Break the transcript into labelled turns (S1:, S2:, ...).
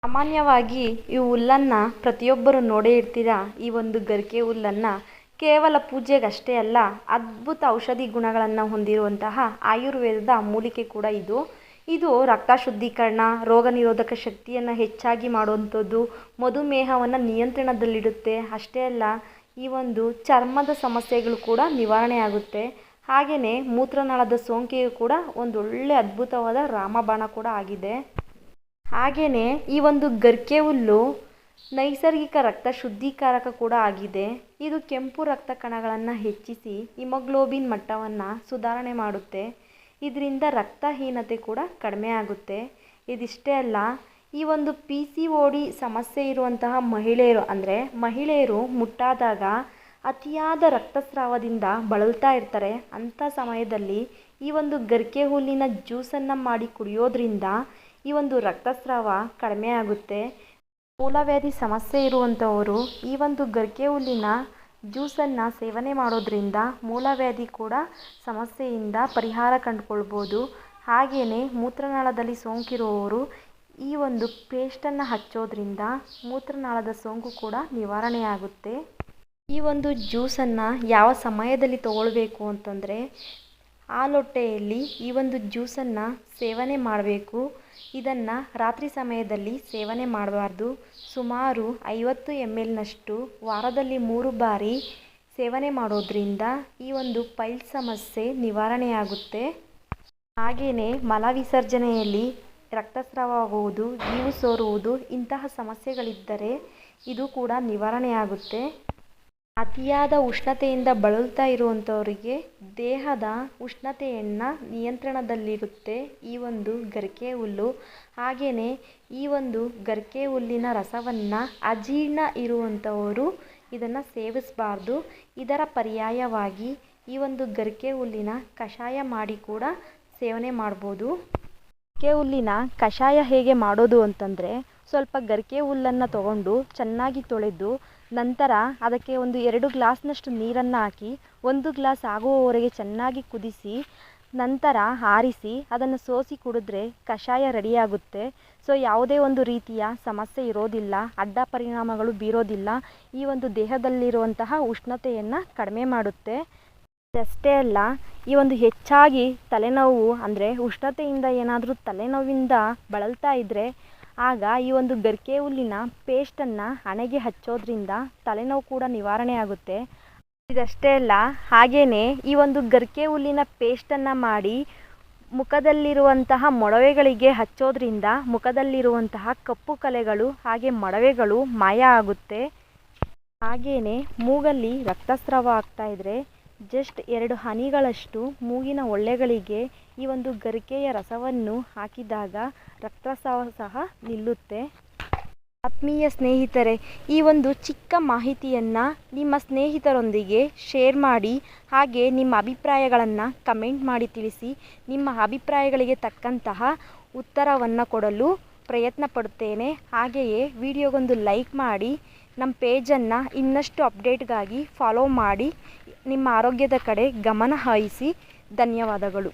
S1: ಸಾಮಾನ್ಯವಾಗಿ ಈ ಹುಲ್ಲನ್ನು ಪ್ರತಿಯೊಬ್ಬರು ನೋಡೇ ಇರ್ತೀರಾ. ಈ ಒಂದು ಗರಿಕೆ ಹುಲ್ಲನ್ನು ಕೇವಲ ಪೂಜೆಗಷ್ಟೇ ಅಲ್ಲ, ಅದ್ಭುತ ಔಷಧಿ ಗುಣಗಳನ್ನು ಹೊಂದಿರುವಂತಹ ಆಯುರ್ವೇದದ ಮೂಲಿಕೆ ಕೂಡ ಇದು. ಇದು ರಕ್ತ ಶುದ್ಧೀಕರಣ, ರೋಗ ನಿರೋಧಕ ಶಕ್ತಿಯನ್ನು ಹೆಚ್ಚಾಗಿ ಮಾಡುವಂಥದ್ದು, ಮಧುಮೇಹವನ್ನು ನಿಯಂತ್ರಣದಲ್ಲಿಡುತ್ತೆ. ಅಷ್ಟೇ ಅಲ್ಲ, ಈ ಒಂದು ಚರ್ಮದ ಸಮಸ್ಯೆಗಳು ಕೂಡ ನಿವಾರಣೆ ಆಗುತ್ತೆ. ಹಾಗೆಯೇ ಮೂತ್ರನಾಳದ ಸೋಂಕಿಗೆ ಕೂಡ ಒಂದೊಳ್ಳೆ ಅದ್ಭುತವಾದ ರಾಮಬಾಣ ಕೂಡ ಆಗಿದೆ. ಹಾಗೆಯೇ ಈ ಒಂದು ಗರಿಕೆ ಹುಲ್ಲು ನೈಸರ್ಗಿಕ ರಕ್ತ ಶುದ್ಧೀಕಾರಕ ಕೂಡ ಆಗಿದೆ. ಇದು ಕೆಂಪು ರಕ್ತ ಕಣಗಳನ್ನು ಹೆಚ್ಚಿಸಿ ಹಿಮೋಗ್ಲೋಬಿನ್ ಮಟ್ಟವನ್ನು ಸುಧಾರಣೆ ಮಾಡುತ್ತೆ. ಇದರಿಂದ ರಕ್ತಹೀನತೆ ಕೂಡ ಕಡಿಮೆ ಆಗುತ್ತೆ. ಇದಿಷ್ಟೇ ಅಲ್ಲ, ಈ ಒಂದು PCOD ಸಮಸ್ಯೆ ಇರುವಂತಹ ಮಹಿಳೆಯರು ಮುಟ್ಟಾದಾಗ ಅತಿಯಾದ ರಕ್ತಸ್ರಾವದಿಂದ ಬಳಲ್ತಾ ಇರ್ತಾರೆ. ಅಂಥ ಸಮಯದಲ್ಲಿ ಈ ಒಂದು ಗರಿಕೆ ಹುಲ್ಲಿನ ಜ್ಯೂಸನ್ನು ಮಾಡಿ ಕುಡಿಯೋದ್ರಿಂದ ಈ ಒಂದು ರಕ್ತಸ್ರಾವ ಕಡಿಮೆ ಆಗುತ್ತೆ. ಮೂಲವ್ಯಾಧಿ ಸಮಸ್ಯೆ ಇರುವಂಥವರು ಈ ಒಂದು ಗರಿಕೆ ಹುಲ್ಲಿನ ಜ್ಯೂಸನ್ನು ಸೇವನೆ ಮಾಡೋದ್ರಿಂದ ಮೂಲವ್ಯಾಧಿ ಕೂಡ ಸಮಸ್ಯೆಯಿಂದ ಪರಿಹಾರ ಕಂಡುಕೊಳ್ಬೋದು. ಹಾಗೆಯೇ ಮೂತ್ರನಾಳದಲ್ಲಿ ಸೋಂಕಿರುವವರು ಈ ಒಂದು ಪೇಸ್ಟನ್ನು ಹಚ್ಚೋದ್ರಿಂದ ಮೂತ್ರನಾಳದ ಸೋಂಕು ಕೂಡ ನಿವಾರಣೆಯಾಗುತ್ತೆ. ಈ ಒಂದು ಜ್ಯೂಸನ್ನು ಯಾವ ಸಮಯದಲ್ಲಿ ತಗೊಳ್ಬೇಕು ಅಂತಂದರೆ, ಹಾಲೊಟ್ಟೆಯಲ್ಲಿ ಈ ಒಂದು ಜ್ಯೂಸನ್ನು ಸೇವನೆ ಮಾಡಬೇಕು. ಇದನ್ನು ರಾತ್ರಿ ಸಮಯದಲ್ಲಿ ಸೇವನೆ ಮಾಡಬಾರ್ದು. ಸುಮಾರು 50 ml ವಾರದಲ್ಲಿ 3 ಬಾರಿ ಸೇವನೆ ಮಾಡೋದ್ರಿಂದ ಈ ಒಂದು ಪೈಲ್ಸ್ ಸಮಸ್ಯೆ ನಿವಾರಣೆಯಾಗುತ್ತೆ. ಹಾಗೆಯೇ ಮಲ ವಿಸರ್ಜನೆಯಲ್ಲಿ ರಕ್ತಸ್ರಾವ ಆಗುವುದು, ಜೀವು ಸೋರುವುದು ಇಂತಹ ಸಮಸ್ಯೆಗಳಿದ್ದರೆ ಇದು ಕೂಡ ನಿವಾರಣೆಯಾಗುತ್ತೆ. ಅತಿಯಾದ ಉಷ್ಣತೆಯಿಂದ ಬಳಲ್ತಾ ಇರುವಂಥವರಿಗೆ ದೇಹದ ಉಷ್ಣತೆಯನ್ನು ನಿಯಂತ್ರಣದಲ್ಲಿರುತ್ತೆ ಈ ಒಂದು ಗರಿಕೆ ಹುಲ್ಲು. ಹಾಗೆಯೇ ಈ ಒಂದು ಗರಿಕೆ ಹುಲ್ಲಿನ ರಸವನ್ನು ಅಜೀರ್ಣ ಇರುವಂಥವರು ಇದನ್ನು ಸೇವಿಸಬಾರ್ದು. ಇದರ ಪರ್ಯಾಯವಾಗಿ ಈ ಒಂದು ಗರಿಕೆ ಹುಲ್ಲಿನ ಕಷಾಯ ಮಾಡಿ ಕೂಡ ಸೇವನೆ ಮಾಡ್ಬೋದು. ಗರಿಕೆ ಹುಲ್ಲಿನ ಕಷಾಯ ಹೇಗೆ ಮಾಡೋದು ಅಂತಂದರೆ, ಸ್ವಲ್ಪ ಗರಿಕೆ ಹುಲ್ಲನ್ನು ತಗೊಂಡು ಚೆನ್ನಾಗಿ ತೊಳೆದು ನಂತರ ಅದಕ್ಕೆ ಒಂದು 2 ಗ್ಲಾಸ್ನಷ್ಟು ನೀರನ್ನು ಹಾಕಿ 1 ಗ್ಲಾಸ್ ಆಗುವವರೆಗೆ ಚೆನ್ನಾಗಿ ಕುದಿಸಿ ನಂತರ ಆರಿಸಿ ಅದನ್ನು ಸೋಸಿ ಕುಡಿದ್ರೆ ಕಷಾಯ ರೆಡಿಯಾಗುತ್ತೆ. ಸೊ ಯಾವುದೇ ಒಂದು ರೀತಿಯ ಸಮಸ್ಯೆ ಇರೋದಿಲ್ಲ, ಅಡ್ಡ ಪರಿಣಾಮಗಳು ಬೀರೋದಿಲ್ಲ. ಈ ಒಂದು ದೇಹದಲ್ಲಿರುವಂತಹ ಉಷ್ಣತೆಯನ್ನು ಕಡಿಮೆ ಮಾಡುತ್ತೆ. ಅಷ್ಟೇ ಅಲ್ಲ, ಈ ಒಂದು ಹೆಚ್ಚಾಗಿ ತಲೆನೋವು ಉಷ್ಣತೆಯಿಂದ ಏನಾದರೂ ತಲೆನೋವಿಂದ ಬಳಲ್ತಾ ಇದ್ದರೆ ಆಗ ಈ ಒಂದು ಗರಿಕೆ ಹುಲ್ಲಿನ ಪೇಸ್ಟನ್ನು ಹಣೆಗೆ ಹಚ್ಚೋದ್ರಿಂದ ತಲೆನೋವು ಕೂಡ ನಿವಾರಣೆ ಆಗುತ್ತೆ. ಇದಷ್ಟೇ ಅಲ್ಲ, ಹಾಗೆಯೇ ಈ ಒಂದು ಗರಿಕೆ ಹುಲ್ಲಿನ ಪೇಸ್ಟನ್ನು ಮಾಡಿ ಮುಖದಲ್ಲಿರುವಂತಹ ಮೊಡವೆಗಳಿಗೆ ಹಚ್ಚೋದ್ರಿಂದ ಮುಖದಲ್ಲಿರುವಂತಹ ಕಪ್ಪು ಕಲೆಗಳು ಹಾಗೆ ಮೊಡವೆಗಳು ಮಾಯ ಆಗುತ್ತೆ. ಹಾಗೆಯೇ ಮೂಗಲ್ಲಿ ರಕ್ತಸ್ರಾವ ಆಗ್ತಾ ಇದ್ದರೆ ಜಸ್ಟ್ 2 ಹನಿಗಳಷ್ಟು ಮೂಗಿನ ಒಳ್ಳೆಗಳಿಗೆ ಈ ಒಂದು ಗರಿಕೆಯ ರಸವನ್ನು ಹಾಕಿದಾಗ ರಕ್ತಸ್ರಾವ ಸಹ ನಿಲ್ಲುತ್ತೆ. ಆತ್ಮೀಯ ಸ್ನೇಹಿತರೆ, ಈ ಒಂದು ಚಿಕ್ಕ ಮಾಹಿತಿಯನ್ನು ನಿಮ್ಮ ಸ್ನೇಹಿತರೊಂದಿಗೆ ಶೇರ್ ಮಾಡಿ. ಹಾಗೆ ನಿಮ್ಮ ಅಭಿಪ್ರಾಯಗಳನ್ನು ಕಮೆಂಟ್ ಮಾಡಿ ತಿಳಿಸಿ. ನಿಮ್ಮ ಅಭಿಪ್ರಾಯಗಳಿಗೆ ತಕ್ಕಂತಹ ಉತ್ತರವನ್ನು ಕೊಡಲು ಪ್ರಯತ್ನ ಪಡುತ್ತೇನೆ. ಹಾಗೆಯೇ ವಿಡಿಯೋಗೊಂದು ಲೈಕ್ ಮಾಡಿ, ನಮ್ಮ ಪೇಜನ್ನು ಇನ್ನಷ್ಟು ಅಪ್ಡೇಟ್ಗಾಗಿ ಫಾಲೋ ಮಾಡಿ. ನಿಮ್ಮ ಆರೋಗ್ಯದ ಕಡೆ ಗಮನ ಹರಿಸಿ. ಧನ್ಯವಾದಗಳು.